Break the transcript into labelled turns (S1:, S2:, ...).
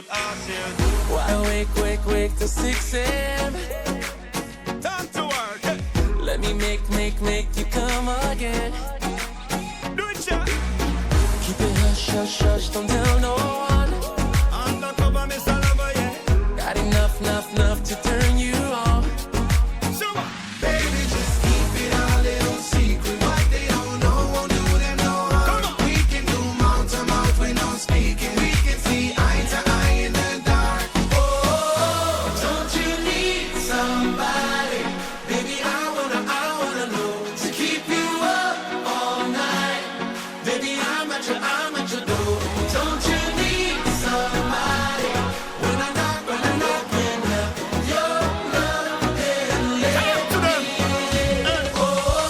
S1: وتقاسم.
S2: Why wake till 6 a.m.
S1: Time to work.
S2: Let me make you come again.
S1: Do it, yeah.
S2: Keep it hush, don't tell